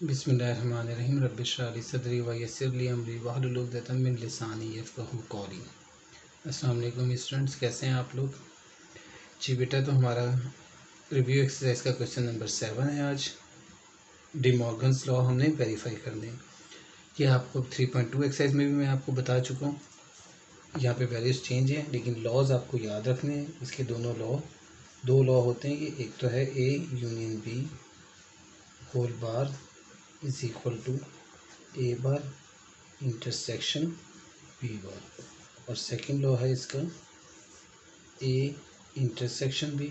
बिस्मिल्लाहिर्रहमानिर्रहीम रब्बिश्रह ली सदरी व यस्सिर ली अमरी वहलुल उक़दतम मिन लिसानी यफ़क़हू क़ौली। अस्सलाम वालेकुम स्टूडेंट्स, कैसे हैं आप लोग? जी बेटा, तो हमारा रिव्यू एक्सरसाइज का क्वेश्चन नंबर 7 है। आज डी मॉर्गन्स लॉ हमने वेरीफाई करने हैं कि आपको 3.2 एक्सरसाइज में भी मैं आपको बता चुका हूँ। यहाँ पे वैल्यूज़ चेंज हैं, लेकिन लॉज आपको याद रखने हैं। इसके दो लॉ होते हैं। ये एक तो है A union B whole bar is equal to A bar intersection B bar, और सेकंड लॉ है इसका A intersection B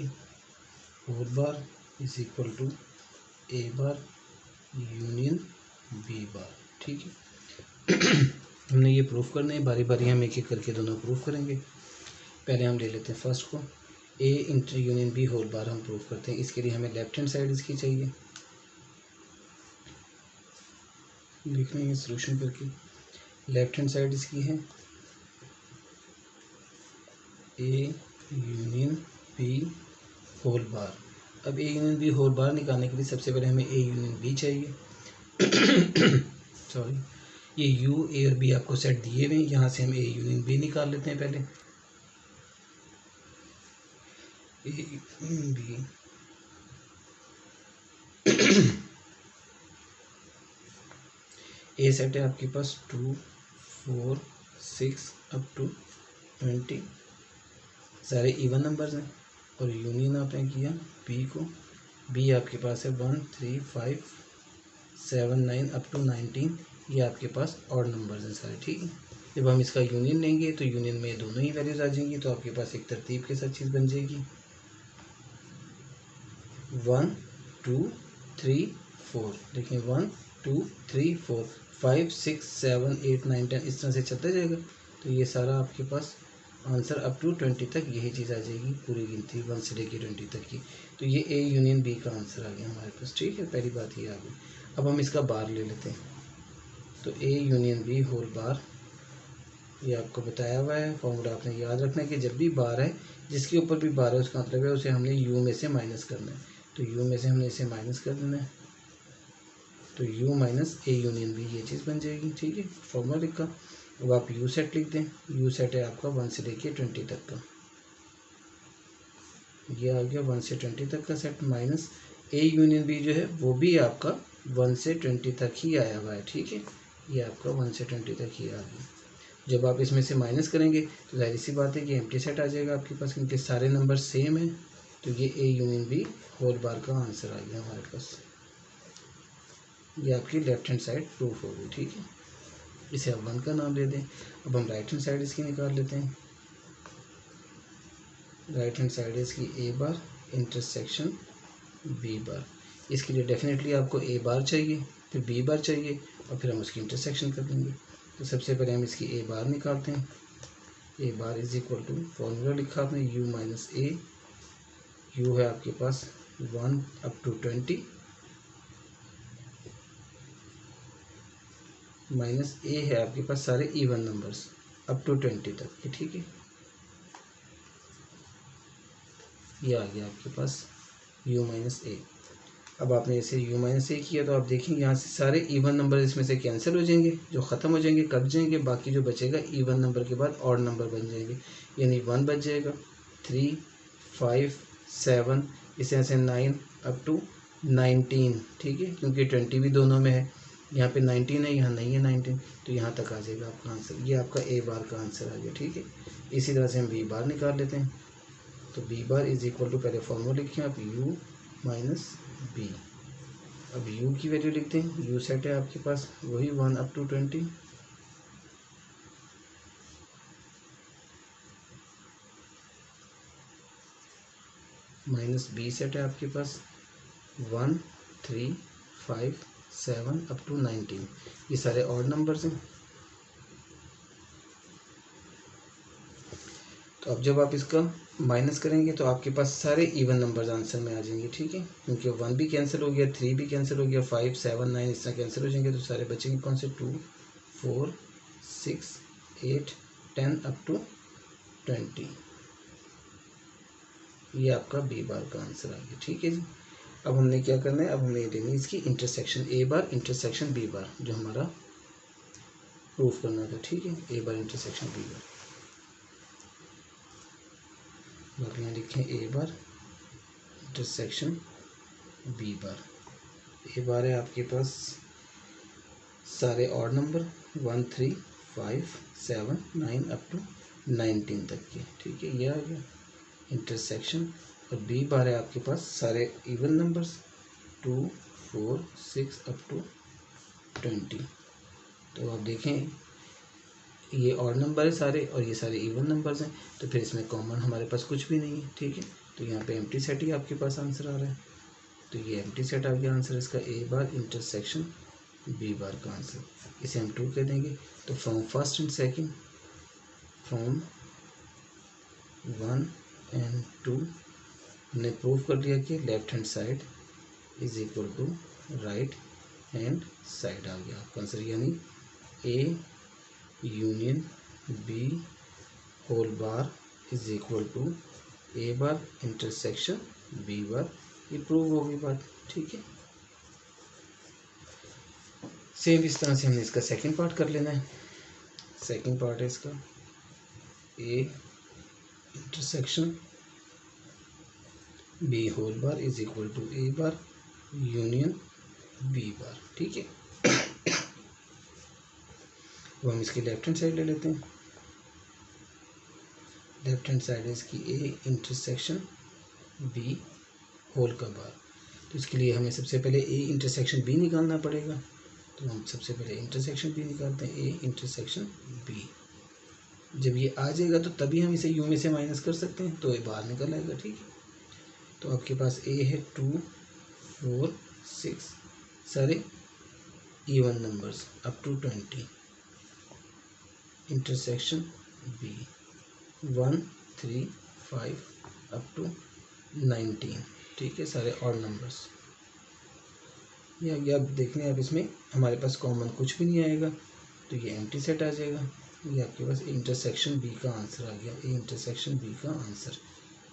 whole bar is equal to A bar union B bar. ठीक है। हमने ये प्रूफ करना है, बारी बारी हम एक एक करके दोनों प्रूफ करेंगे। पहले हम ले लेते हैं फर्स्ट को, A inter union B whole bar हम प्रूफ करते हैं। इसके लिए हमें लेफ्ट हैंड साइड इसकी चाहिए। लिख रहे हैं सोल्यूशन करके। लेफ्ट हैंड साइड इसकी है A union B whole bar. अब A union B whole bar निकालने के लिए सबसे पहले हमें ए यूनियन बी चाहिए। सॉरी, ये यू ए और बी आपको सेट दिए हुए हैं। यहाँ से हम ए यूनियन बी निकाल लेते हैं। पहले A union B A set है आपके पास 2, 4, 6 अप टू 20, सारे इवन नंबर्स हैं। और यूनियन आपने किया बी को, बी आपके पास है 1, 3, 5, 7, 9 अप टू 19। ये आपके पास ऑड नंबर्स हैं सारे। ठीक है। जब हम इसका यूनियन लेंगे तो यूनियन में दोनों ही वैल्यूज आ जाएंगी, तो आपके पास एक तरतीब के साथ चीज़ बन जाएगी 1, 2, 3, 4। देखें 1, 2, 3, 4, 5, 6, 7, 8, 9, 10 इस तरह से चलता जाएगा। तो ये सारा आपके पास आंसर अप टू 20 तक यही चीज़ आ जाएगी, पूरी गिनती 1 से लेकर 20 तक की। तो ये ए यूनियन बी का आंसर आ गया हमारे पास। ठीक है, पहली बात ये आ गई। अब हम इसका बार ले लेते हैं। तो A union B whole bar, ये आपको बताया हुआ है। फॉर्मूला आपने याद रखना है कि जब भी बार है, जिसके ऊपर भी बार है उसका मतलब है उसे हमने यू में से माइनस करना है। तो यू में से हमने इसे माइनस कर देना है, तो u minus A union B ये चीज़ बन जाएगी। ठीक है, फॉर्मूला लिखा। अब आप यू सेट लिख दें। यू सेट है आपका 1 से लेके 20 तक का। ये आ गया 1 से 20 तक का set, minus A union B जो है वो भी आपका 1 से 20 तक ही आया हुआ है। ठीक है, ये आपका 1 से 20 तक ही आ गया। जब आप इसमें से माइनस करेंगे तो जाहिर सी बात है कि एम्प्टी सेट आ जाएगा आपके पास, क्योंकि सारे नंबर सेम हैं। तो ये A union B whole bar का आंसर आ गया हमारे पास। ये आपकी लेफ्ट हैंड साइड प्रूफ हो गई। ठीक है, इसे आप 1 का नाम दे दें। अब हम राइट हैंड साइड इसकी निकाल लेते हैं। राइट हैंड साइड इसकी ए बार इंटरसेक्शन बी बार। इसके लिए डेफिनेटली आपको ए बार चाहिए, फिर बी बार चाहिए, और फिर हम उसकी इंटरसेक्शन कर देंगे। तो सबसे पहले हम इसकी ए बार निकालते हैं। A bar is equal to, formula लिखा आपने यू माइनस ए। यू है आपके पास 1 अप टू 20 माइनस ए है आपके पास सारे इवन नंबर्स अप टू 20 तक के। ठीक है, ये आ गया आपके पास u माइनस ए। अब आपने इसे u माइनस ए किया तो आप देखेंगे यहाँ से सारे इवन नंबर इसमें से कैंसिल हो जाएंगे, जो ख़त्म हो जाएंगे कट जाएंगे। बाकी जो बचेगा इवन नंबर के बाद ऑड नंबर बन जाएंगे, यानी 1 बच जाएगा, 3, 5, 7, इस तरह से 9 अप टू 19। ठीक है, क्योंकि 20 भी दोनों में है। यहाँ पे 19 है, यहाँ नहीं है 19, तो यहाँ तक आ जाएगा आपका आंसर। ये आपका ए बार का आंसर आ गया। ठीक है, इसी तरह से हम बी बार निकाल लेते हैं। तो B bar is equal to, पहले फॉर्मूला लिखें आप u माइनस बी। अब u की वैल्यू लिखते हैं। u सेट है आपके पास वही 1 up to 20, minus B set है आपके पास 1, 3, 5, 7 अप टू 19। ये सारे ऑड नंबर्स हैं। तो अब जब आप इसका माइनस करेंगे तो आपके पास सारे इवन नंबर्स आंसर में आ जाएंगे। ठीक है, क्योंकि 1 भी कैंसिल हो गया, 3 भी कैंसिल हो गया, 5, 7, 9 इस तरह कैंसिल हो जाएंगे। तो सारे बचेंगे कौन से, 2, 4, 6, 8, 10 अप टू 20। ये आपका बी बार का आंसर आ गया। ठीक है जी। अब हमने क्या करना है, अब हमें लेनी इसकी intersection A bar intersection B bar, जो हमारा प्रूफ करना था। ठीक है, ए बार इंटरसेक्शन बी बार, बाकी यहाँ लिखें ए बार इंटरसेक्शन बी बार। ए बार है आपके पास सारे ऑड नंबर 1 3 5 7 9 अप टू 19 तक के। ठीक है, ये आ गया इंटरसेक्शन। और बी बार है आपके पास सारे इवन नंबर्स 2 4 6 अप टू 20। तो आप देखें ये ऑड नंबर है सारे और ये सारे इवन नंबर्स हैं, तो फिर इसमें कॉमन हमारे पास कुछ भी नहीं है। ठीक है, तो यहाँ पे एम्प्टी सेट ही आपके पास आंसर आ रहा है। तो ये एम्प्टी सेट आ गया आंसर इसका, ए बार इंटरसेक्शन बी बार का आंसर। इसे हम 2 कह देंगे। तो from first and second, from 1 and 2 हमने प्रूव कर दिया कि left hand side is equal to right hand side आ गया आपका आंसर, यानी A union B whole bar is equal to A bar intersection B bar. ये प्रूव होगी बात। ठीक है, सेम इस तरह से हमने इसका सेकंड पार्ट कर लेना है। सेकंड पार्ट है इसका A intersection B whole bar is equal to A bar union B bar. ठीक है, वो हम इसकी लेफ्ट हैंड साइड ले लेते हैं। लेफ्ट हैंड साइड है इसकी ए इंटरसेक्शन बी होल का बार। तो इसके लिए हमें सबसे पहले ए इंटरसेक्शन बी निकालना पड़ेगा। तो हम सबसे पहले इंटरसेक्शन बी निकालते हैं, ए इंटरसेक्शन बी। जब ये आ जाएगा तो तभी हम इसे यू में से माइनस कर सकते हैं, तो ये बाहर निकल आएगा। ठीक है, तो आपके पास ए है 2 4 6 सारे even numbers up to 20 intersection B 1 3 5 up to 19। ठीक है, सारे ऑड नंबर्स। ये आप देख लें, अब इसमें हमारे पास कॉमन कुछ भी नहीं आएगा, तो ये एम्प्टी सेट आ जाएगा। ये आपके पास इंटरसेक्शन बी का आंसर आ गया, ए इंटरसेक्शन बी का आंसर।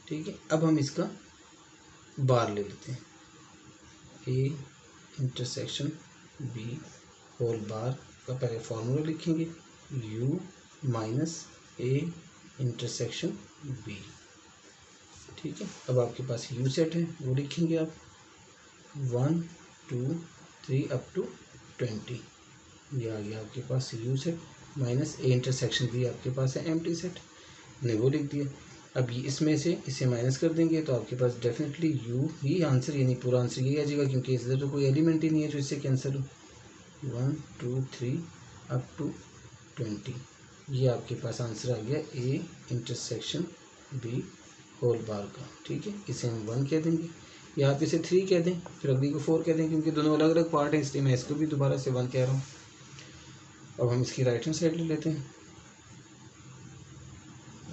ठीक है, अब हम इसका बार ले लेते हैं, A intersection B whole bar का पहले फॉर्मूला लिखेंगे, U minus A intersection B. ठीक है, अब आपके पास यू सेट है, वो लिखेंगे आप 1 2 3 अप टू 20। ये आ गया आपके पास U set minus A intersection B आपके पास है एम्प्टी सेट, ने वो लिख दिया। अब ये इसमें से इसे माइनस कर देंगे तो आपके पास डेफिनेटली यू ही आंसर, यानी पूरा आंसर ये आ जाएगा, क्योंकि इधर तो कोई एलिमेंट ही नहीं है जो इससे कैंसिल हो। 1 2 3 अप टू 20, ये आपके पास आंसर आ गया A intersection B whole bar का। ठीक है, इसे हम 1 कह देंगे, या आप इसे 3 कह दें, फिर अगली को 4 कह दें, क्योंकि दोनों अलग अलग पार्ट हैं, इसलिए मैं इसको भी दोबारा से 1 कह रहा हूँ। अब हम इसकी राइट हैंड साइड ले लेते हैं,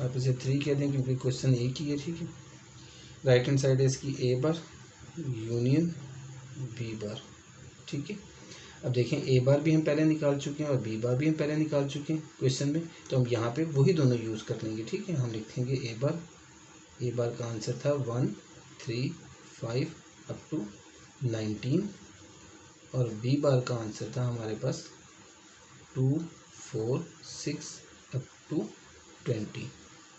आप इसे 3 कह दें क्योंकि क्वेश्चन एक ही है। ठीक है, राइट हैंड साइड है इसकी ए बार यूनियन बी बार। ठीक है, अब देखें ए बार भी हम पहले निकाल चुके हैं और बी बार भी हम पहले निकाल चुके हैं क्वेश्चन में, तो हम यहाँ पे वही दोनों यूज़ कर लेंगे। ठीक है, हम लिखेंगे ए बार का आंसर था 1 3 5 अप टू 19 और बी बार का आंसर था हमारे पास 2 4 6 अप टू 20।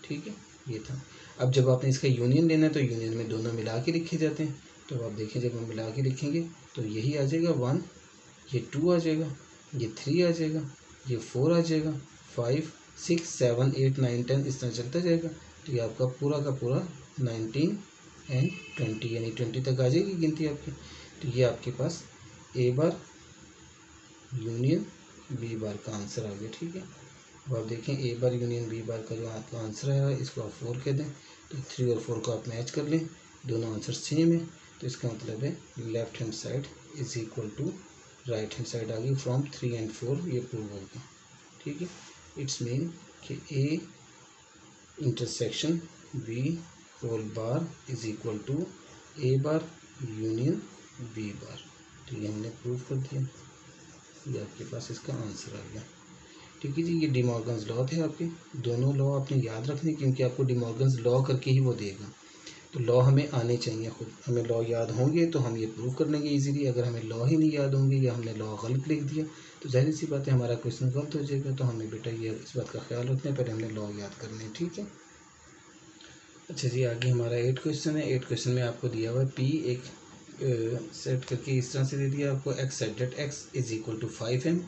ठीक है, ये था। अब जब आपने इसका यूनियन लेना है तो यूनियन में दोनों मिला के लिखे जाते हैं, तो आप देखें जब हम मिला के लिखेंगे तो यही आ जाएगा 1, ये 2 आ जाएगा, ये 3 आ जाएगा, ये 4 आ जाएगा, 5 6 7 8 9 10 इस तरह चलता जाएगा। तो ये आपका पूरा का पूरा 19 एंड 20 यानी 20 तक आ जाएगी गिनती आपकी। तो ये आपके पास ए बार यूनियन बी बार का आंसर आ गया। ठीक है, अब आप देखें ए बार यूनियन बी बार का जो आपका आंसर आया है इसको आप 4 कह दें, तो 3 और 4 को आप मैच कर लें, दोनों आंसर सेम है, तो इसका मतलब है left hand side is equal to right hand side आ गई फ्रॉम 3 एंड 4, ये प्रूव हो गया। ठीक है, इट्स मीन कि A intersection B whole bar is equal to A bar union B bar. तो ये हमने प्रूव कर दिया, ये आपके पास इसका आंसर आ गया। ठीक है जी, ये डी मॉर्गन्स लॉ थे आपके, दोनों लॉ आपने याद रखने क्योंकि आपको डी मॉर्गन्स लॉ करके ही वो देगा। तो लॉ हमें आने चाहिए खुद, हमें लॉ याद होंगे तो हम ये प्रूव कर लेंगे इजीली। अगर हमें लॉ ही नहीं याद होंगे या हमने लॉ गलत लिख दिया तो जाहिर सी बात है हमारा क्वेश्चन गलत हो जाएगा। तो हमें बेटा ये इस बात का ख्याल रखना है, पहले हमने लॉ याद करने हैं, ठीक है। अच्छा जी, आगे हमारा 8 क्वेश्चन है। 8 क्वेश्चन में आपको दिया हुआ है पी एक सेट करके इस तरह से दे दिया आपको, x set that x is equal to 5m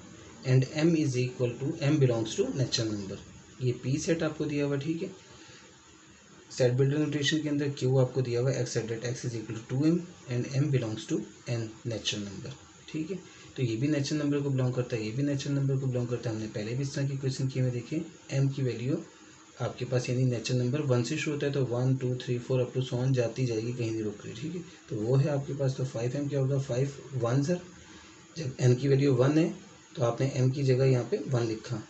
and m is equal to m belongs to natural number. ये पी सेट आपको दिया हुआ, ठीक है। सेट बिल्डर नोटेशन के अंदर क्यू आपको दिया हुआ है x set that x is equal to 2m and m belongs to n natural number, ठीक है। तो ये भी नेचुरल नंबर को बिलोंग करता है, ये भी नेचुरल नंबर को बिलोंग करता है। हमने पहले भी इस तरह के क्वेश्चन किए हुए देखें। m की वैल्यू आपके पास यानी नेचुरल नंबर 1 से शुरू होता है तो 1 2 3 4 अप टू 7 जाती जाएगी, कहीं नहीं रुक रही, ठीक है। तो वो है आपके पास। तो 5m क्या होगा, 5 1 सर, जब m की वैल्यू 1 है तो आपने m की जगह यहाँ पे 1 लिखा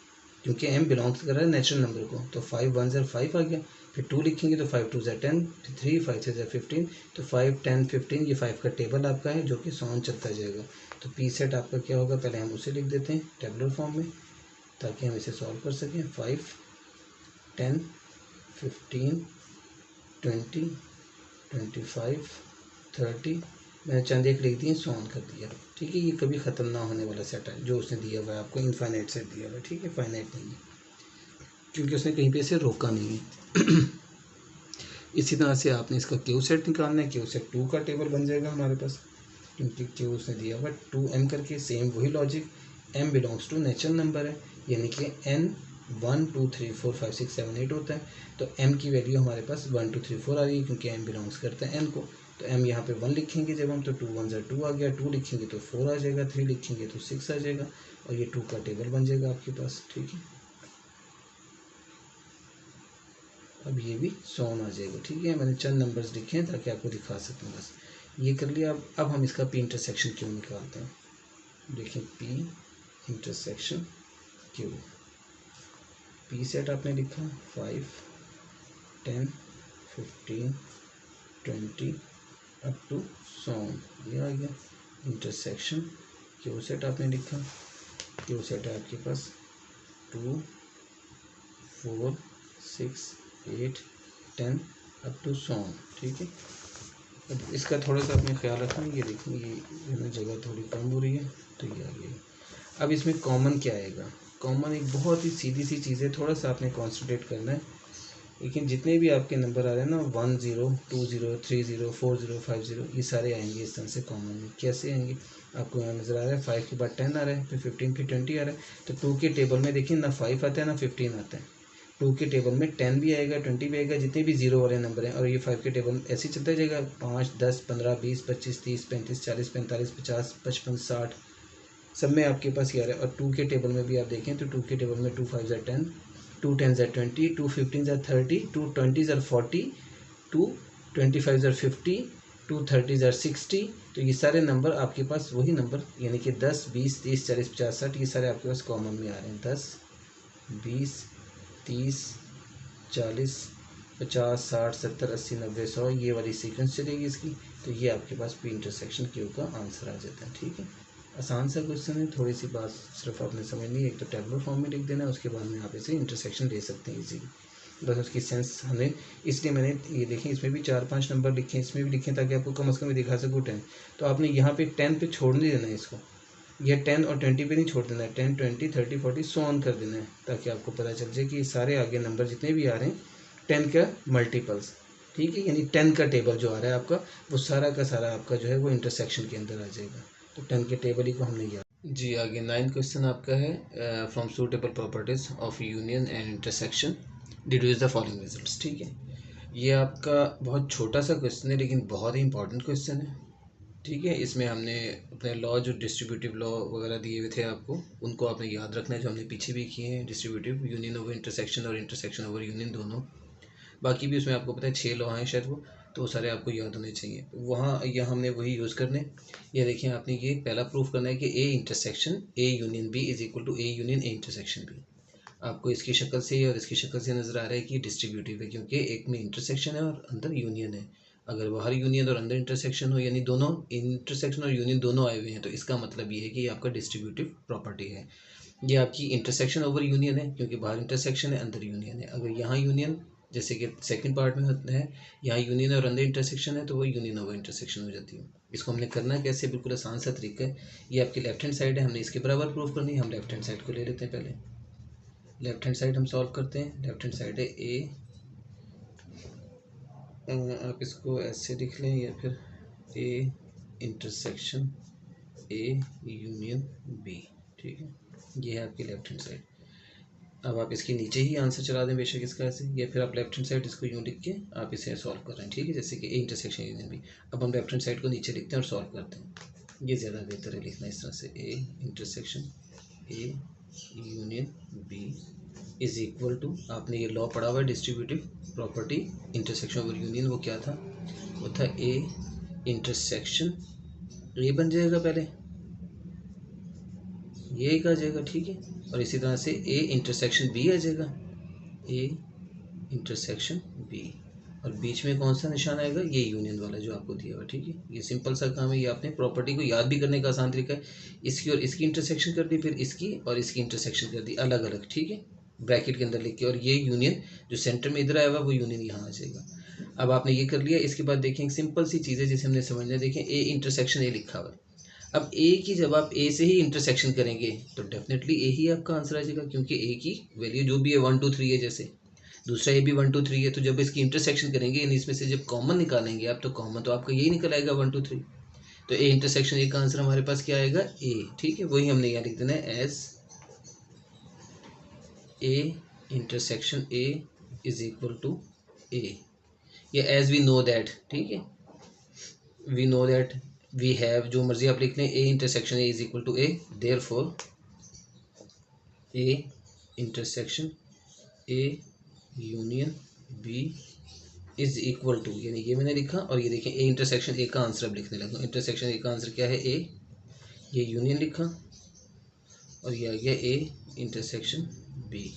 क्योंकि m बिलोंग्स कर रहा है नेचुरल नंबर को। तो 5 1 सर 5 आ गया, फिर 2 लिखेंगे तो 5 2 ज़र 10, 3 5 6 ज़र 15, तो 5 10 15 ये 5 का टेबल आपका है जो कि 7 चलता जाएगा। तो पी सेट आपका क्या होगा, पहले हम उसे लिख देते हैं टेबलर फॉर्म में ताकि हम इसे सॉल्व कर सकें। 5 10 15 20 25 30, मैंने चंद एक लिख दिए, 100 कर दिया, ठीक है। ये कभी ख़त्म ना होने वाला सेट है जो उसने दिया हुआ है आपको, इनफाइनाइट सेट दिया हुआ है, ठीक है। फाइनाइट नहीं है क्योंकि उसने कहीं पे इसे रोका नहीं है। इसी तरह से आपने इसका क्यू सेट निकालना है। क्यू सेट 2 का टेबल बन जाएगा हमारे पास क्योंकि क्यू उसने दिया हुआ 2m करके। सेम वही logic, m belongs to natural number है यानी कि n 1 2 3 4 5 6 7 8 होता है। तो m की वैल्यू हमारे पास 1 2 3 4 आ रही है क्योंकि m बिलोंग्स करता है n को। तो m यहाँ पे 1 लिखेंगे जब हम, तो 2 1 ज़र 2 आ गया, 2 लिखेंगे तो 4 आ जाएगा, 3 लिखेंगे तो 6 आ जाएगा और ये 2 का टेबल बन जाएगा आपके पास, ठीक है। अब ये भी 100 आ जाएगा, ठीक है। मैंने चंद नंबर्स लिखे हैं ताकि आपको दिखा सकूँ, बस ये कर लिया। अब हम इसका पी इंटरसेक्शन क्यों निकालते हैं। देखिए P intersection Q, P set आपने लिखा 5 10 15 20 अप टू 100, ये आ गया। इंटरसेक्शन क्यू सेट आपने लिखा, क्यू सेट है आपके पास 2 4 6 8 10 अप टू 100, ठीक है। अब इसका थोड़ा सा आपने ख्याल रखना, ये देखिए ये जगह थोड़ी कम हो रही है तो ये आ गई। अब इसमें कॉमन क्या आएगा, कॉमन एक बहुत ही सीधी सी चीज़ है, थोड़ा सा आपने कॉन्सेंट्रेट करना है। लेकिन जितने भी आपके नंबर आ रहे हैं ना 1 0 2 0 3 0 4 0 5 0 ये सारे आएंगे इस तरह से कॉमन में। कैसे आएंगे आपको यहाँ नज़र आ रहा है, 5 के बाद 10 आ रहा है, फिर 15 फिर 20 आ रहा है। तो 2 के टेबल में देखिए ना 5 आता है ना 15 आता है। 2 के टेबल में 10 भी आएगा 20 भी आएगा, जितने भी जीरो वाले नंबर हैं। और ये 5 के टेबल में ऐसे ही चलता जाएगा, 5 10 15 20 25 30 35 40 45 50 55 60 सब में आपके पास ये आ रहा है। और 2 के टेबल में भी आप देखें तो 2 के टेबल में 2 5 ज़र 10, 2 10 ज़र 20, 2 15 ज़र 30, 2 20 ज़र 40, 2 25 ज़र 50, 2 30 ज़र 60। तो ये सारे नंबर आपके पास वही नंबर यानी कि 10 20 30 40 50 60 ये सारे आपके पास कॉमन में आ रहे हैं। 10 20 30 40 50 60 70 80 90 100 ये वाली सीक्वेंस चलेगी इसकी। तो ये आपके पास पी इंटरसेक्शन क्यू का आंसर आ जाता है, ठीक है। आसान सा क्वेश्चन है, थोड़ी सी बात सिर्फ आपने समझनी है। एक तो टेबलर फॉर्म में लिख देना है, उसके बाद में आप इसे इंटरसेक्शन ले सकते हैं इजीली, बस उसकी सेंस हमें। इसलिए मैंने ये देखें इसमें भी 4-5 नंबर लिखे, इसमें भी लिखे ताकि आपको कम से कम दिखा सकूँ 10। तो आपने यहाँ पे 10 पे छोड़ नहीं देना है इसको, यह 10 और 20 पे नहीं छोड़ देना है, 10 20 30 40 100 ऑन कर देना है ताकि आपको पता चल जाए कि सारे आगे नंबर जितने भी आ रहे हैं 10 का मल्टीपल्स, ठीक है। यानी 10 का टेबल जो आ रहा है आपका वो सारा का सारा आपका जो है वो इंटरसेक्शन के अंदर आ जाएगा। तो 10 के टेबल ही को हमने याद जी। आगे 9 क्वेश्चन आपका है, from suitable properties of union and intersection deduce the following results, ठीक है। ये आपका बहुत छोटा सा क्वेश्चन है लेकिन बहुत ही इंपॉर्टेंट क्वेश्चन है, ठीक है। इसमें हमने अपने लॉ जो डिस्ट्रीब्यूटिव लॉ वगैरह दिए हुए थे आपको उनको आपने याद रखना है, जो हमने पीछे भी किए हैं, डिस्ट्रीब्यूटिव यूनियन ओवर इंटरसेक्शन और इंटरसेक्शन ओवर यूनियन दोनों। बाकी भी उसमें आपको पता है 6 लॉ हैं शायद तो वो सारे आपको याद होने चाहिए। वहाँ यहाँ हमने वही यूज़ करने। ये देखिए आपने ये पहला प्रूफ करना है कि A intersection A union B is equal to A union A intersection B. आपको इसकी शक्ल से और इसकी शक्ल से नज़र आ रहा है कि डिस्ट्रीब्यूटिव है क्योंकि एक में इंटरसेक्शन है और अंदर यूनियन है। अगर बाहर यूनियन और अंदर इंटरसेक्शन हो यानी दोनों इंटरसेक्शन और यूनियन दोनों आए हुए हैं तो इसका मतलब ये है कि ये आपका डिस्ट्रीब्यूटिव प्रॉपर्टी है। ये आपकी इंटरसेक्शन ओवर यूनियन है क्योंकि बाहर इंटरसेक्शन है अंदर यूनियन है। अगर यहाँ यूनियन जैसे कि सेकंड पार्ट में होता है, यहाँ यूनियन और अंदर इंटरसेक्शन है तो वो यूनियन ओवर इंटरसेक्शन हो जाती है। इसको हमने करना कैसे, बिल्कुल आसान सा तरीका है। ये आपकी लेफ्ट हैंड साइड है, हमने इसके बराबर प्रूफ करनी है। हम लेफ्ट हैंड साइड को ले लेते हैं। पहले लेफ्ट हैंड साइड हम सॉल्व करते हैं। लेफ्ट हैंड साइड है ए, आप इसको ऐसे लिख लें या फिर A intersection A union B, ठीक है। ये है आपकी लेफ्ट हैंड साइड। अब आप इसके नीचे ही आंसर चला दें बेशक इसका ऐसे, या फिर आप लेफ्ट हैंड साइड इसको यूँ लिख के आप इसे सॉल्व कर रहे हैं, ठीक है। जैसे कि ए इंटरसेक्शन यूनियन बी, अब हम लेफ्ट हैंड साइड को नीचे लिखते हैं और सॉल्व करते हैं। ये ज़्यादा बेहतर है लिखना इस तरह से, A intersection A union B is equal to, आपने ये लॉ पढ़ा हुआ है distributive property intersection over union, वो क्या था, वो था ए इंटरसेक्शन, ए बन जाएगा पहले, ये एक आ जाएगा, ठीक है। और इसी तरह से ए इंटरसेक्शन बी आ जाएगा, ए इंटरसेक्शन बी, और बीच में कौन सा निशान आएगा, ये यूनियन वाला जो आपको दिया हुआ, ठीक है। ये सिंपल सा काम है, ये आपने प्रॉपर्टी को याद भी करने का आसान तरीका है। इसकी और इसकी इंटरसेक्शन कर दी, फिर इसकी और इसकी इंटरसेक्शन कर दी अलग अलग, ठीक है, ब्रैकेट के अंदर लिख के, और ये यूनियन जो सेंटर में इधर आया हुआ वो यूनियन यहाँ आ जाएगा। अब आपने ये कर लिया। इसके बाद देखें सिंपल सी चीज़ है जिसे हमने समझना है। देखें ए इंटरसेक्शन ए लिखा हुआ है। अब ए की जब आप ए से ही इंटरसेक्शन करेंगे तो डेफिनेटली ए ही आपका आंसर आ जाएगा, क्योंकि ए की वैल्यू जो भी है 1 2 3 है, जैसे दूसरा ए भी 1 2 3 है, तो जब इसकी इंटरसेक्शन करेंगे यानी इसमें से जब कॉमन निकालेंगे आप, तो कॉमन तो आपका यही निकल आएगा 1 2 3। तो ए इंटरसेक्शन ए का आंसर हमारे पास क्या आएगा, ए, ठीक है। वही हमने यहाँ लिख देना है as A intersection A is equal to A, या एज वी नो दैट, ठीक है, we know that we have, जो मर्जी आप लिख लें, A intersection A is equal to A, therefore A intersection A union B is equal to, यानी ये मैंने लिखा, और ये देखें ए इंटरसेक्शन ए का आंसर अब लिखने लगा। इंटरसेक्शन ए का आंसर क्या है, ए, ये यूनियन लिखा, और ये आ गया ए इंटरसेक्शन बी।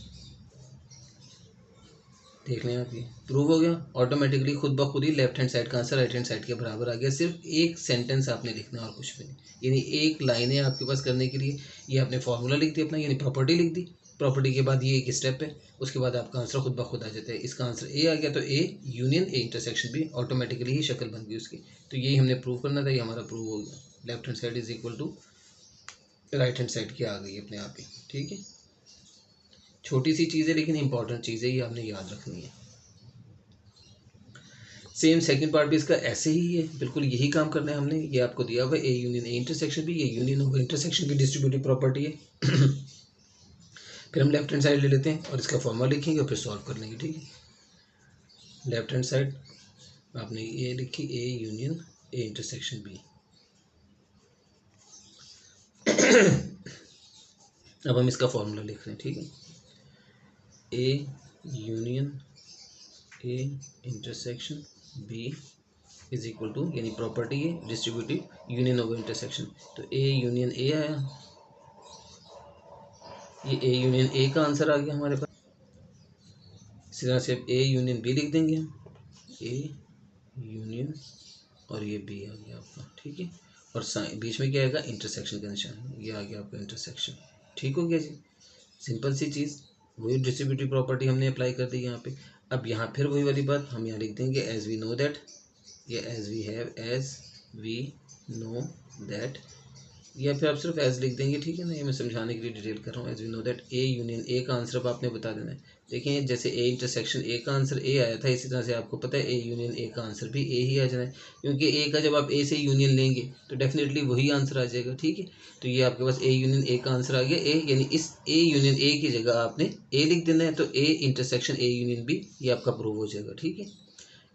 देख लें आप, ये प्रूव हो गया ऑटोमेटिकली, खुद ब खुद ही लेफ्ट हैंड साइड का आंसर राइट हैंड साइड के बराबर आ गया। सिर्फ एक सेंटेंस आपने लिखना और कुछ भी नहीं, यानी एक लाइन है आपके पास करने के लिए। ये आपने फार्मूला लिख दिया अपना, यानी प्रॉपर्टी लिख दी, प्रॉपर्टी के बाद ये एक स्टेप है, उसके बाद आपका आंसर खुद ब खुद आ जाता है। इसका आंसर ए आ गया, तो A union A intersection B, automatically ही शक्ल बन गई उसकी। तो यही हमने प्रूव करना था, ये हमारा प्रूव हो गया। Left hand side is equal to right hand side की आ गई अपने आप ही, ठीक है। छोटी सी चीज़ है लेकिन इंपॉर्टेंट चीज़ है, ये आपने याद रखनी है। सेम सेकंड पार्ट भी इसका ऐसे ही है, बिल्कुल यही काम करना है हमने। ये आपको दिया हुआ है ए यूनियन ए इंटरसेक्शन भी, ये यूनियन ओवर इंटरसेक्शन की डिस्ट्रीब्यूटिव प्रॉपर्टी है। फिर हम लेफ्ट हैंड साइड ले लेते हैं और इसका फॉर्मूला लिखेंगे और फिर सॉल्व कर लेंगे, ठीक है। लेफ्ट हैंड साइड आपने ये लिखी, A union A intersection B. अब हम इसका फॉर्मूला लिख रहे हैं, ठीक है। A union A intersection B is equal to, यानी प्रॉपर्टी है डिस्ट्रीब्यूटिव यूनियन ओवर इंटरसेक्शन, तो ए यूनियन ए आया, ये ए यूनियन ए का आंसर आ गया हमारे पास। इसी तरह से अब ए यूनियन बी लिख देंगे हम, ए यूनियन, और ये बी आ गया आपका, ठीक है। और बीच में क्या आएगा, इंटरसेक्शन का निशान, ये आ गया आपका इंटरसेक्शन, ठीक हो गया जी। सिंपल सी चीज़, वही डिस्ट्रीब्यूटिव प्रॉपर्टी हमने अप्लाई कर दी यहाँ पे। अब यहाँ फिर वही वाली बात हम यहाँ लिख देंगे, एज वी नो दैट, या as we have, as we know that, या फिर आप सिर्फ एज लिख देंगे, ठीक है ना। ये मैं समझाने के लिए डिटेल कर रहा हूँ। As we know that A union A का आंसर अब आपने बता देना है। देखिए जैसे ए इंटरसेक्शन ए का आंसर ए आया था, इसी तरह से आपको पता है ए यूनियन ए का आंसर भी ए ही आ जाना है, क्योंकि ए का जब आप ए से यूनियन लेंगे तो डेफिनेटली वही आंसर आ जाएगा, ठीक है। तो ये आपके पास ए यूनियन ए का आंसर आ गया, ए, यानी इस ए यूनियन ए की जगह आपने ए लिख देना है, तो A intersection A union B, ये आपका प्रूव हो जाएगा, ठीक है।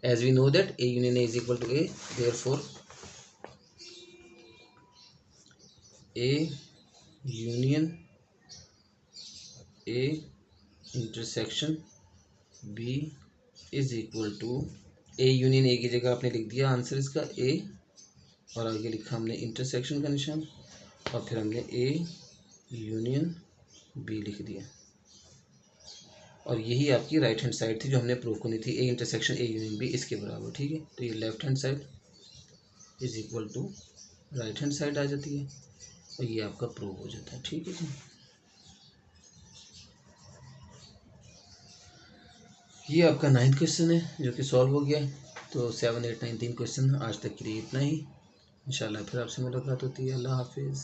As we know that A union A is equal to A, therefore A union A intersection B is equal to, A union A की जगह आपने लिख दिया आंसर इसका ए, और आगे लिखा हमने इंटरसेक्शन का निशान, और फिर हमने ए यूनियन बी लिख दिया, और यही आपकी राइट हैंड साइड थी जो हमने प्रूव करनी थी, A intersection A union B इसके बराबर, ठीक है। तो ये left hand side is equal to right hand side आ जाती है, और ये आपका प्रूव हो जाता है, ठीक है जी। ये आपका 9th क्वेश्चन है जो कि सॉल्व हो गया। तो 7, 8, 9 3 क्वेश्चन आज तक के लिए इतना ही। इंशाल्लाह फिर आपसे मुलाकात होती है। अल्लाह हाफिज़।